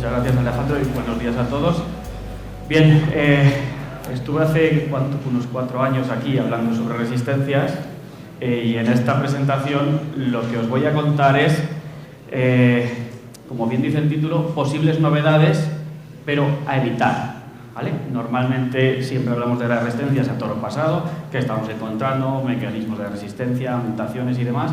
Muchas gracias, Alejandro, y buenos días a todos. Bien, estuve hace unos 4 años aquí hablando sobre resistencias y en esta presentación lo que os voy a contar es, como bien dice el título, posibles novedades, pero a evitar. ¿Vale? Normalmente siempre hablamos de las resistencias a toro pasado, que estamos encontrando, mecanismos de resistencia, mutaciones y demás,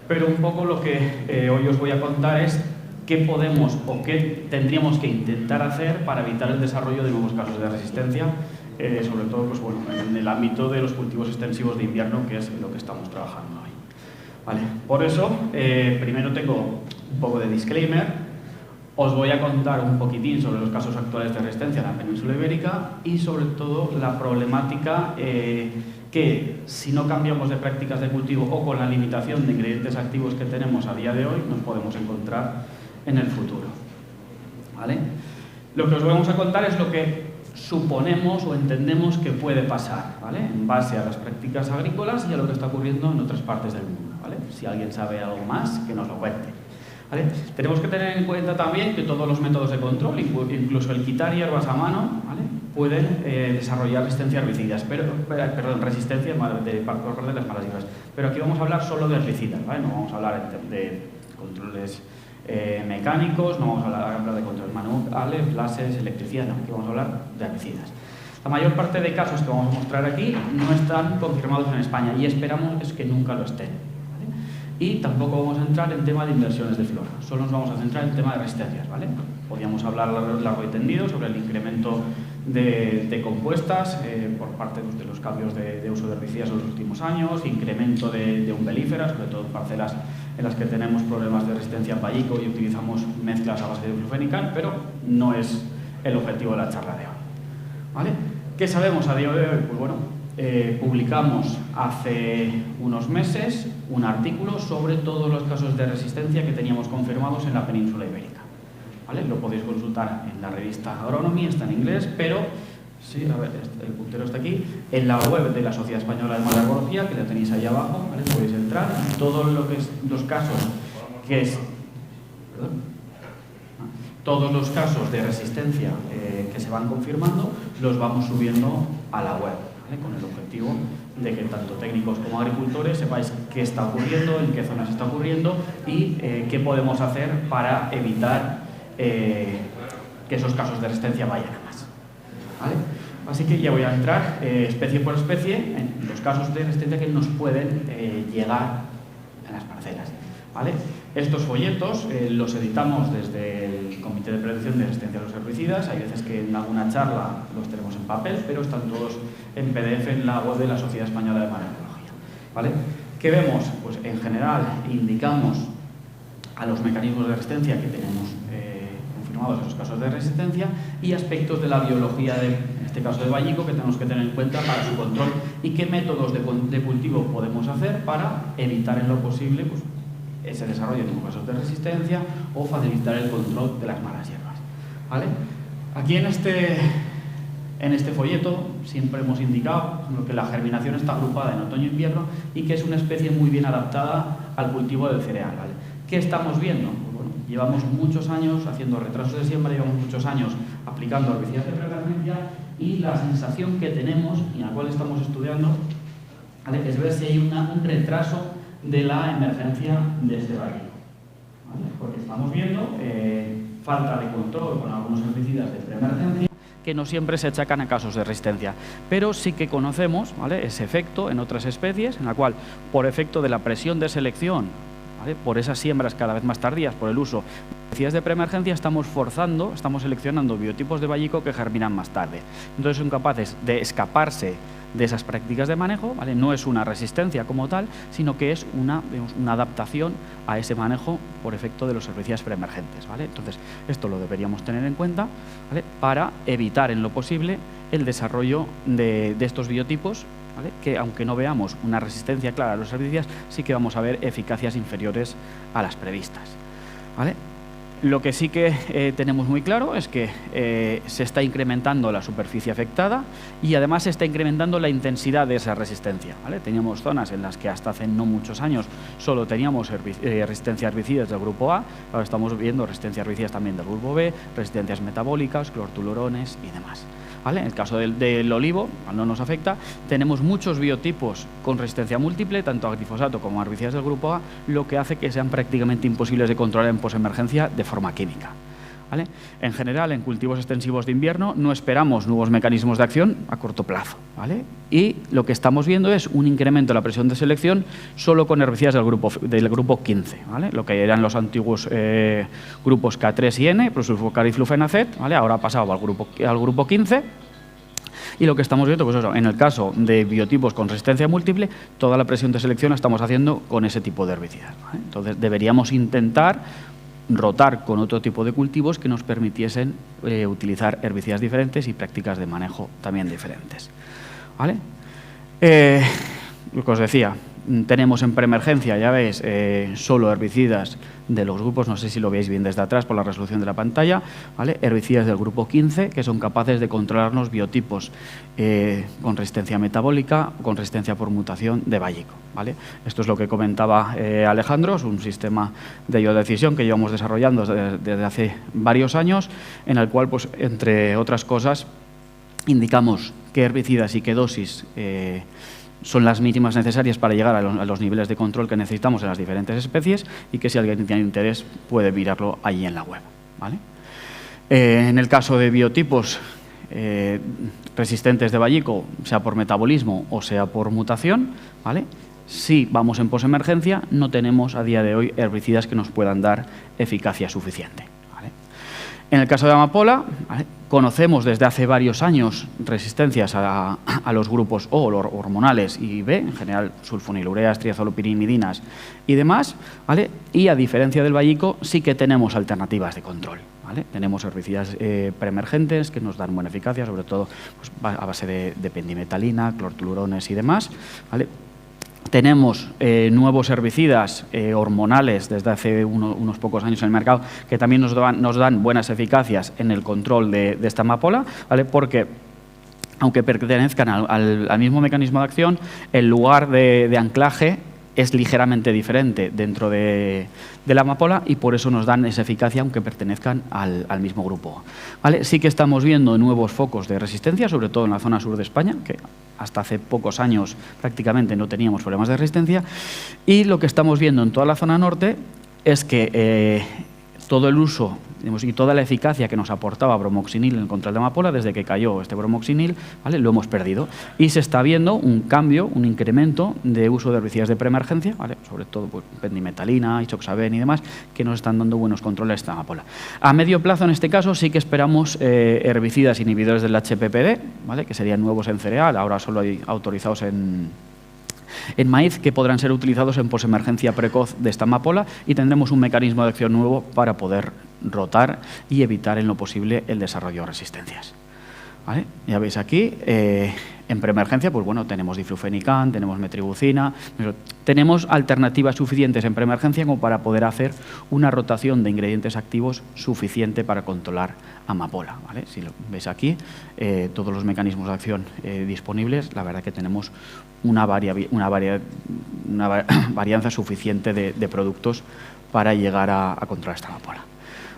pero un poco lo que hoy os voy a contar es qué podemos o qué tendríamos que intentar hacer para evitar el desarrollo de nuevos casos de resistencia, sobre todo pues, bueno, en el ámbito de los cultivos extensivos de invierno, que es lo que estamos trabajando hoy. ¿Vale? Por eso, primero tengo un poco de disclaimer. Os voy a contar un poquitín sobre los casos actuales de resistencia en la península ibérica y sobre todo la problemática que si no cambiamos de prácticas de cultivo o con la limitación de ingredientes activos que tenemos a día de hoy nos podemos encontrar en el futuro. ¿Vale? Lo que os vamos a contar es lo que suponemos o entendemos que puede pasar, ¿vale? En base a las prácticas agrícolas y a lo que está ocurriendo en otras partes del mundo, ¿vale? Si alguien sabe algo más, que nos lo cuente. ¿Vale? Tenemos que tener en cuenta también que todos los métodos de control, incluso el quitar hierbas a mano, ¿vale? Pueden desarrollar resistencia a herbicidas, resistencia de las malas hierbas. Pero aquí vamos a hablar solo de herbicidas, ¿vale? No vamos a hablar de controles mecánicos, no vamos a hablar de controles manuales, láseres, electricidad, no, aquí vamos a hablar de herbicidas. La mayor parte de casos que vamos a mostrar aquí no están confirmados en España y esperamos que nunca lo estén. Y tampoco vamos a entrar en tema de inversiones de flora, solo nos vamos a centrar en el tema de resistencias, ¿vale? Podríamos hablar largo y tendido sobre el incremento de compuestas por parte de los cambios de uso de herbicidas en los últimos años, incremento de umbelíferas, sobre todo en parcelas en las que tenemos problemas de resistencia en vallico y utilizamos mezclas a base de diflufenical, pero no es el objetivo de la charla de hoy, ¿vale? ¿Qué sabemos a día de hoy? Pues bueno, publicamos hace unos meses un artículo sobre todos los casos de resistencia que teníamos confirmados en la península ibérica. ¿Vale? Lo podéis consultar en la revista Agronomy, está en inglés, pero sí, a ver, el puntero está aquí, en la web de la Sociedad Española de Malabología, que la tenéis ahí abajo, ¿vale? Podéis entrar y todos los casos que es... ¿Perdón? Todos los casos de resistencia que se van confirmando los vamos subiendo a la web, ¿vale? Con el objetivo de que tanto técnicos como agricultores sepáis qué está ocurriendo, en qué zonas está ocurriendo y qué podemos hacer para evitar que esos casos de resistencia vayan a más. ¿Vale? Así que ya voy a entrar especie por especie en los casos de resistencia que nos pueden llegar a las parcelas. ¿Vale? Estos folletos los editamos desde el Comité de Prevención de Resistencia a los Herbicidas. Hay veces que en alguna charla los tenemos en papel, pero están todos en PDF en la web de la Sociedad Española de Malabología. ¿Vale? ¿Qué vemos? Pues en general indicamos a los mecanismos de resistencia que tenemos confirmados esos casos de resistencia y aspectos de la biología, en este caso de vallico, que tenemos que tener en cuenta para su control y qué métodos de cultivo podemos hacer para evitar en lo posible pues, ese desarrollo de nuevos casos de resistencia o facilitar el control de las malas hierbas. ¿Vale? Aquí en este folleto siempre hemos indicado que la germinación está agrupada en otoño-invierno y que es una especie muy bien adaptada al cultivo del cereal. ¿Vale? ¿Qué estamos viendo? Pues bueno, llevamos muchos años haciendo retrasos de siembra, llevamos muchos años aplicando herbicidas de preemergencia y la sensación que tenemos y en la cual estamos estudiando, ¿vale? Es ver si hay un retraso de la emergencia de este vallico. ¿Vale? Porque estamos viendo falta de control con algunos herbicidas de preemergencia que no siempre se achacan a casos de resistencia, pero sí que conocemos, ¿vale?, ese efecto en otras especies, en la cual, por efecto de la presión de selección, ¿vale?, por esas siembras cada vez más tardías, por el uso de herbicidas de preemergencia, estamos seleccionando biotipos de vallico que germinan más tarde. Entonces son capaces de escaparse de esas prácticas de manejo, ¿vale? No es una resistencia como tal, sino que es una adaptación a ese manejo por efecto de los herbicidas preemergentes, ¿vale? Entonces, esto lo deberíamos tener en cuenta, ¿vale?, para evitar en lo posible el desarrollo de estos biotipos, ¿vale?, que aunque no veamos una resistencia clara a los herbicidas, sí que vamos a ver eficacias inferiores a las previstas, ¿vale? Lo que sí que tenemos muy claro es que se está incrementando la superficie afectada y además se está incrementando la intensidad de esa resistencia, ¿vale? Teníamos zonas en las que hasta hace no muchos años solo teníamos resistencia a herbicidas del grupo A, ahora estamos viendo resistencia a herbicidas también del grupo B, resistencias metabólicas, clortulurones y demás. ¿Vale? En el caso del olivo, no nos afecta, tenemos muchos biotipos con resistencia múltiple, tanto a glifosato como a herbicidas del grupo A, lo que hace que sean prácticamente imposibles de controlar en posemergencia de forma química. ¿Vale? En general, en cultivos extensivos de invierno no esperamos nuevos mecanismos de acción a corto plazo, ¿vale? Y lo que estamos viendo es un incremento de la presión de selección solo con herbicidas del grupo 15, ¿vale? Lo que eran los antiguos grupos K3 y N, prosulfocar y flufenacet, ¿vale? Ahora ha pasado al grupo 15. Y lo que estamos viendo, pues eso, en el caso de biotipos con resistencia múltiple, toda la presión de selección la estamos haciendo con ese tipo de herbicidas, ¿vale? Entonces, deberíamos intentar rotar con otro tipo de cultivos que nos permitiesen utilizar herbicidas diferentes y prácticas de manejo también diferentes, ¿vale? Lo que os decía, tenemos en preemergencia, ya veis, solo herbicidas de los grupos, no sé si lo veis bien desde atrás por la resolución de la pantalla, ¿vale? Herbicidas del grupo 15 que son capaces de controlarnos biotipos con resistencia metabólica, con resistencia por mutación de Vallico, ¿vale? Esto es lo que comentaba Alejandro, es un sistema de decisión que llevamos desarrollando desde hace varios años, en el cual, pues, entre otras cosas, indicamos qué herbicidas y qué dosis son las mínimas necesarias para llegar a los niveles de control que necesitamos en las diferentes especies y que si alguien tiene interés puede mirarlo allí en la web, ¿vale? En el caso de biotipos resistentes de Vallico, sea por metabolismo o sea por mutación, ¿vale? Si vamos en posemergencia, no tenemos a día de hoy herbicidas que nos puedan dar eficacia suficiente, ¿vale? En el caso de amapola, ¿vale?, conocemos desde hace varios años resistencias a los grupos O, hormonales y B, en general sulfonilureas, triazolopirimidinas y demás, ¿vale? Y a diferencia del Vallico, sí que tenemos alternativas de control, ¿vale? Tenemos herbicidas preemergentes que nos dan buena eficacia, sobre todo, pues, a base de pendimetalina, clortulurones y demás, ¿vale? Tenemos nuevos herbicidas hormonales desde hace unos pocos años en el mercado que también nos dan buenas eficacias en el control de esta amapola, ¿vale? Porque aunque pertenezcan al mismo mecanismo de acción, el lugar de anclaje es ligeramente diferente dentro de la amapola y por eso nos dan esa eficacia aunque pertenezcan al mismo grupo, ¿vale? Sí que estamos viendo nuevos focos de resistencia, sobre todo en la zona sur de España, que hasta hace pocos años prácticamente no teníamos problemas de resistencia, y lo que estamos viendo en toda la zona norte es que todo el uso, digamos, y toda la eficacia que nos aportaba bromoxinil en el control de amapola, desde que cayó este bromoxinil, ¿vale?, lo hemos perdido. Y se está viendo un cambio, un incremento de uso de herbicidas de preemergencia, ¿vale?, sobre todo, pues, pendimetalina, isoxaben y demás, que nos están dando buenos controles a esta amapola. A medio plazo, en este caso, sí que esperamos herbicidas inhibidores del HPPD, ¿vale?, que serían nuevos en cereal, ahora solo hay autorizados en maíz, que podrán ser utilizados en posemergencia precoz de esta amapola y tendremos un mecanismo de acción nuevo para poder rotar y evitar en lo posible el desarrollo de resistencias, ¿vale? Ya veis aquí, en preemergencia, pues bueno, tenemos diflufenican, tenemos metribuzina, tenemos alternativas suficientes en preemergencia como para poder hacer una rotación de ingredientes activos suficiente para controlar amapola, ¿vale? Si lo veis aquí, todos los mecanismos de acción disponibles, la verdad que tenemos una varianza suficiente de productos para llegar a controlar esta amapola,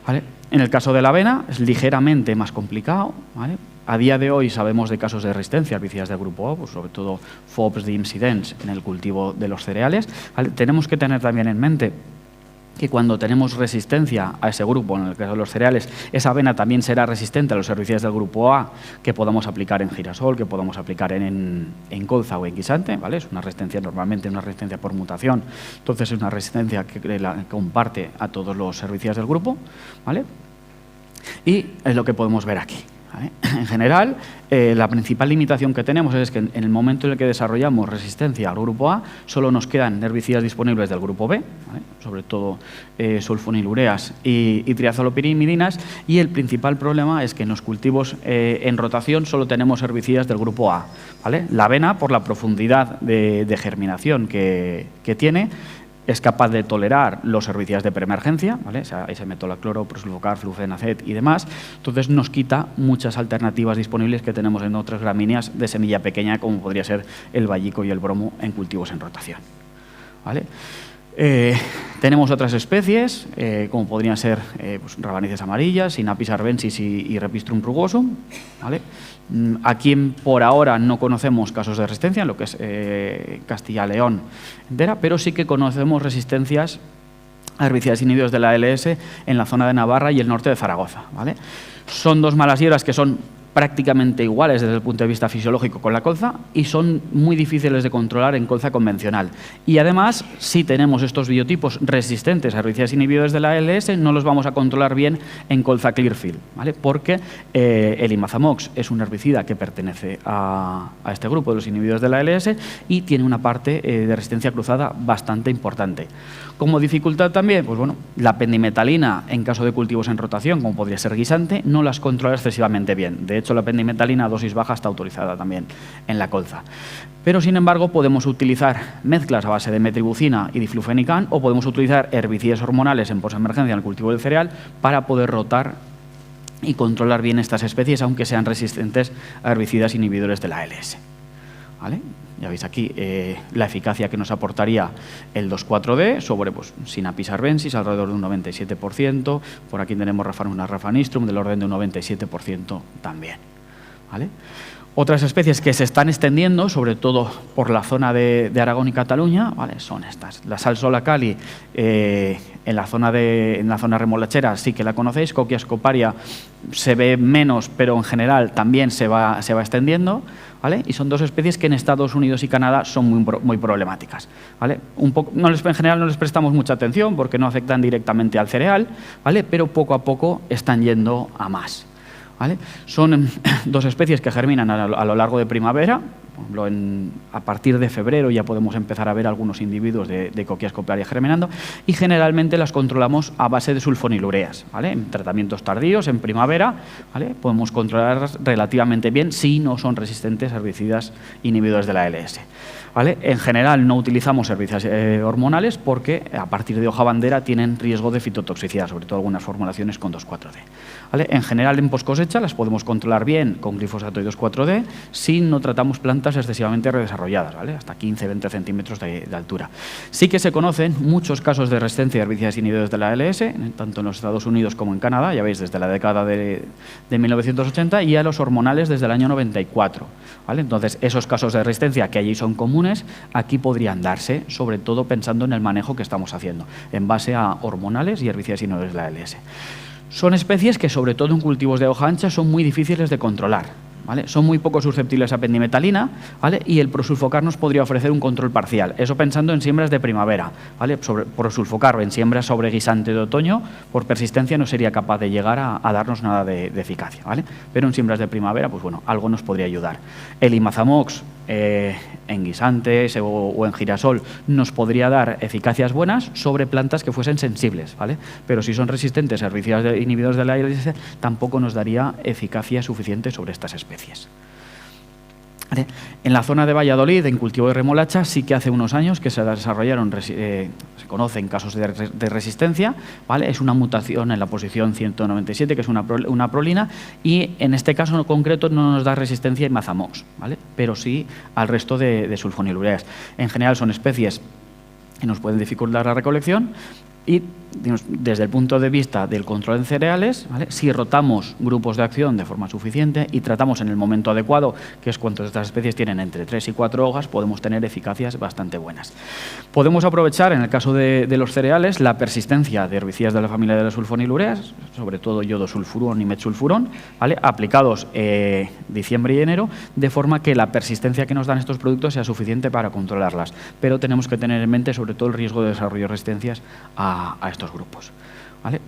¿vale? En el caso de la avena es ligeramente más complicado, ¿vale? A día de hoy sabemos de casos de resistencia a herbicidas del grupo A, pues sobre todo FOPs de incidents en el cultivo de los cereales, ¿vale? Tenemos que tener también en mente que cuando tenemos resistencia a ese grupo, en el caso de los cereales, esa avena también será resistente a los herbicidas del grupo A que podamos aplicar en girasol, que podamos aplicar en colza o en guisante, ¿vale? Es una resistencia, normalmente una resistencia por mutación, entonces es una resistencia que comparte a todos los herbicidas del grupo, ¿vale? Y es lo que podemos ver aquí, ¿vale? En general, la principal limitación que tenemos es que en el momento en el que desarrollamos resistencia al grupo A, solo nos quedan herbicidas disponibles del grupo B, ¿vale?, sobre todo sulfonilureas y triazolopirimidinas, y el principal problema es que en los cultivos en rotación solo tenemos herbicidas del grupo A, ¿vale? La avena, por la profundidad de germinación que tiene, es capaz de tolerar los herbicidas de preemergencia, ¿vale? O sea, ese metolacloro, prosulfocar, flufenacet y demás. Entonces nos quita muchas alternativas disponibles que tenemos en otras gramíneas de semilla pequeña, como podría ser el vallico y el bromo en cultivos en rotación, ¿vale? Tenemos otras especies, como podrían ser pues, rabanices amarillas, Sinapis arvensis y Repistrum rugosum, ¿vale? Aquí por ahora no conocemos casos de resistencia en lo que es Castilla-León entera, pero sí que conocemos resistencias a herbicidas inhibidos de la ALS en la zona de Navarra y el norte de Zaragoza, ¿vale? Son dos malas hierbas que son prácticamente iguales desde el punto de vista fisiológico con la colza y son muy difíciles de controlar en colza convencional. Y además, si tenemos estos biotipos resistentes a herbicidas inhibidores de la ALS, no los vamos a controlar bien en colza Clearfield, ¿vale? Porque el Imazamox es un herbicida que pertenece a este grupo de los inhibidores de la ALS y tiene una parte de resistencia cruzada bastante importante. Como dificultad también, pues bueno, la pendimetalina en caso de cultivos en rotación, como podría ser guisante, no las controla excesivamente bien. De hecho, la pendimetalina a dosis baja está autorizada también en la colza. Pero, sin embargo, podemos utilizar mezclas a base de metribuzina y diflufenican o podemos utilizar herbicidas hormonales en posemergencia en el cultivo del cereal para poder rotar y controlar bien estas especies, aunque sean resistentes a herbicidas inhibidores de la ALS, ¿vale? Ya veis aquí la eficacia que nos aportaría el 2,4-D sobre pues, Sinapis arvensis, alrededor de un 97%. Por aquí tenemos Raphanus raphanistrum, del orden de un 97% también, ¿vale? Otras especies que se están extendiendo, sobre todo por la zona de Aragón y Cataluña, ¿vale? Son estas. La Salsola cali, en la zona remolachera sí que la conocéis. Coquia scoparia se ve menos, pero en general también se va extendiendo, ¿vale? Y son dos especies que en Estados Unidos y Canadá son muy problemáticas, ¿vale? En general no les prestamos mucha atención porque no afectan directamente al cereal, ¿vale? Pero poco a poco están yendo a más, ¿vale? Son dos especies que germinan a lo largo de primavera. Por ejemplo, a partir de febrero ya podemos empezar a ver algunos individuos de Coquia scoparia germinando y generalmente las controlamos a base de sulfonilureas, ¿vale? En tratamientos tardíos, en primavera, ¿vale? Podemos controlarlas relativamente bien si no son resistentes a herbicidas inhibidores de la ALS, ¿vale? En general no utilizamos herbicidas hormonales porque a partir de hoja bandera tienen riesgo de fitotoxicidad, sobre todo algunas formulaciones con 2,4-D, ¿vale? En general en poscosecha las podemos controlar bien con glifosato y 2,4-D si no tratamos plantas excesivamente redesarrolladas, ¿vale? Hasta 15-20 centímetros de altura. Sí que se conocen muchos casos de resistencia a herbicidas inhibidores de la ALS, tanto en los Estados Unidos como en Canadá, ya veis, desde la década de 1980 y a los hormonales desde el año 94, ¿vale? Entonces, esos casos de resistencia que allí son comunes, aquí podrían darse, sobre todo pensando en el manejo que estamos haciendo, en base a hormonales y herbicidas inhibidores de la ALS. Son especies que, sobre todo en cultivos de hoja ancha, son muy difíciles de controlar, ¿vale? Son muy poco susceptibles a pendimetalina, ¿vale? Y el prosulfocar nos podría ofrecer un control parcial. Eso pensando en siembras de primavera, ¿vale? Prosulfocar en siembras sobre guisante de otoño, por persistencia no sería capaz de llegar a darnos nada de eficacia, ¿vale? Pero en siembras de primavera, pues bueno, algo nos podría ayudar. El Imazamox en guisantes o en girasol nos podría dar eficacias buenas sobre plantas que fuesen sensibles, ¿vale? Pero si son resistentes a herbicidas inhibidores de la ALS, tampoco nos daría eficacia suficiente sobre estas especies. ¿Vale? En la zona de Valladolid, en cultivo de remolacha, sí que hace unos años que se desarrollaron, se conocen casos de resistencia, ¿vale? Es una mutación en la posición 197, que es una prolina, y en este caso en concreto no nos da resistencia a Imazamox, ¿vale? Pero sí al resto de sulfonilureas. En general son especies que nos pueden dificultar la recolección y desde el punto de vista del control en cereales, ¿vale? Si rotamos grupos de acción de forma suficiente y tratamos en el momento adecuado, que es cuando estas especies tienen entre 3 y 4 hojas, podemos tener eficacias bastante buenas. Podemos aprovechar, en el caso de los cereales, la persistencia de herbicidas de la familia de las sulfonilureas, sobre todo iodosulfurón y metsulfurón, ¿vale? Aplicados diciembre y enero, de forma que la persistencia que nos dan estos productos sea suficiente para controlarlas. Pero tenemos que tener en mente sobre todo el riesgo de desarrollo de resistencias a estos grupos, ¿vale?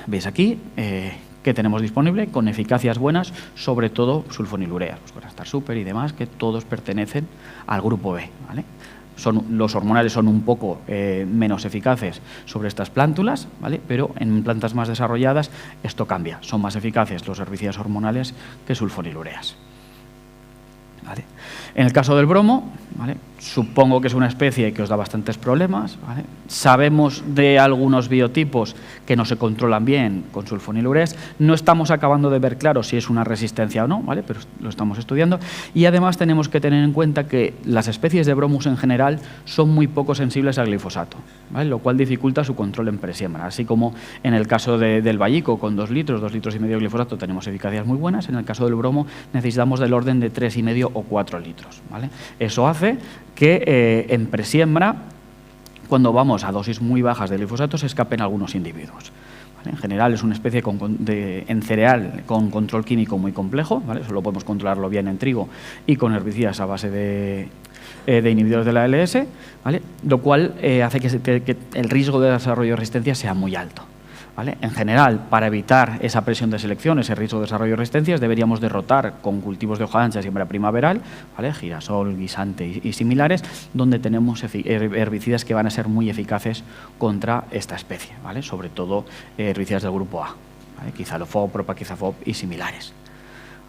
Veis aquí que tenemos disponible con eficacias buenas, sobre todo sulfonilureas, pues Star Super y demás, que todos pertenecen al grupo B, ¿vale? Los hormonales son un poco menos eficaces sobre estas plántulas, ¿vale? Pero en plantas más desarrolladas esto cambia, son más eficaces los herbicidas hormonales que sulfonilureas, ¿vale? En el caso del bromo, ¿vale? Supongo que es una especie que os da bastantes problemas, ¿vale? Sabemos de algunos biotipos que no se controlan bien con sulfonilureas. No estamos acabando de ver claro si es una resistencia o no, ¿vale? Pero lo estamos estudiando. Y además tenemos que tener en cuenta que las especies de Bromus en general son muy poco sensibles al glifosato, ¿vale? Lo cual dificulta su control en presiembra. Así como en el caso del vallico, con 2 litros y medio de glifosato tenemos eficacias muy buenas, en el caso del bromo necesitamos del orden de 3,5 o 4 litros, ¿vale? Eso hace que en presiembra, cuando vamos a dosis muy bajas de glifosato, se escapen algunos individuos. ¿Vale? En general es una especie en cereal con control químico muy complejo, ¿vale? Solo podemos controlarlo bien en trigo y con herbicidas a base de inhibidores de la ALS, ¿vale? Lo cual hace que el riesgo de desarrollo de resistencia sea muy alto. ¿Vale? En general, para evitar esa presión de selección, ese riesgo de desarrollo de resistencias, deberíamos derrotar con cultivos de hoja ancha siembra primaveral, ¿vale? Girasol, guisante y similares, donde tenemos herbicidas que van a ser muy eficaces contra esta especie, ¿vale? Sobre todo herbicidas del grupo A, ¿vale? Quizalofob, propaquizafop y similares.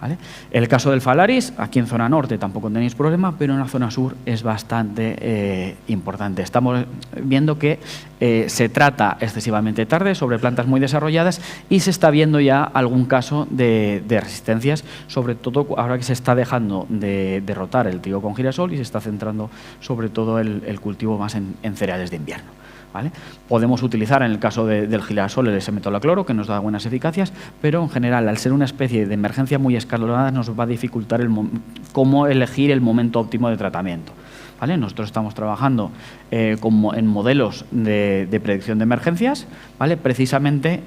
¿Vale? El caso del Phalaris, aquí en zona norte tampoco tenéis problema, pero en la zona sur es bastante importante. Estamos viendo que se trata excesivamente tarde sobre plantas muy desarrolladas y se está viendo ya algún caso de resistencias, sobre todo ahora que se está dejando de derrotar el trigo con girasol y se está centrando sobre todo el cultivo más en cereales de invierno. ¿Vale? Podemos utilizar en el caso del girasol el S-metolacloro, que nos da buenas eficacias, pero en general, al ser una especie de emergencia muy escalonada, nos va a dificultar cómo elegir el momento óptimo de tratamiento. ¿Vale? Nosotros estamos trabajando en modelos de predicción de emergencias, ¿vale? Precisamente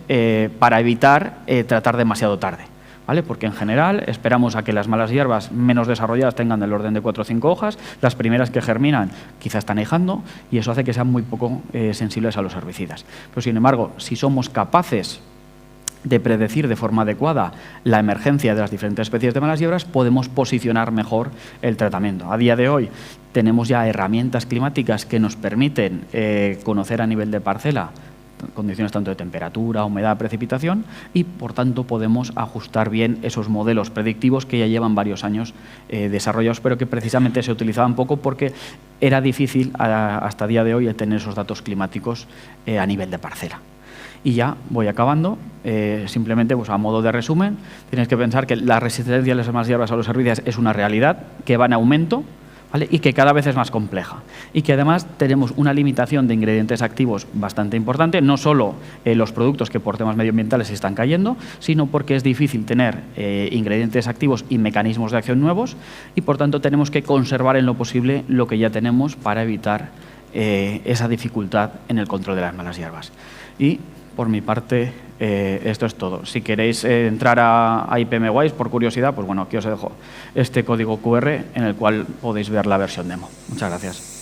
para evitar tratar demasiado tarde. ¿Vale? Porque en general esperamos a que las malas hierbas menos desarrolladas tengan del orden de 4 o 5 hojas, las primeras que germinan quizás están ahijando y eso hace que sean muy poco sensibles a los herbicidas. Pero sin embargo, si somos capaces de predecir de forma adecuada la emergencia de las diferentes especies de malas hierbas, podemos posicionar mejor el tratamiento. A día de hoy tenemos ya herramientas climáticas que nos permiten conocer a nivel de parcela condiciones tanto de temperatura, humedad, precipitación y, por tanto, podemos ajustar bien esos modelos predictivos que ya llevan varios años desarrollados, pero que precisamente se utilizaban poco porque era difícil hasta el día de hoy tener esos datos climáticos a nivel de parcela. Y ya voy acabando, simplemente pues, a modo de resumen, tienes que pensar que la resistencia de las malas hierbas a los herbicidas es una realidad que va en aumento, ¿vale? Y que cada vez es más compleja y que además tenemos una limitación de ingredientes activos bastante importante, no solo los productos que por temas medioambientales se están cayendo, sino porque es difícil tener ingredientes activos y mecanismos de acción nuevos y por tanto tenemos que conservar en lo posible lo que ya tenemos para evitar esa dificultad en el control de las malas hierbas. Y por mi parte esto es todo. Si queréis entrar a IPMWise por curiosidad, pues bueno, aquí os dejo este código QR en el cual podéis ver la versión demo. Muchas gracias.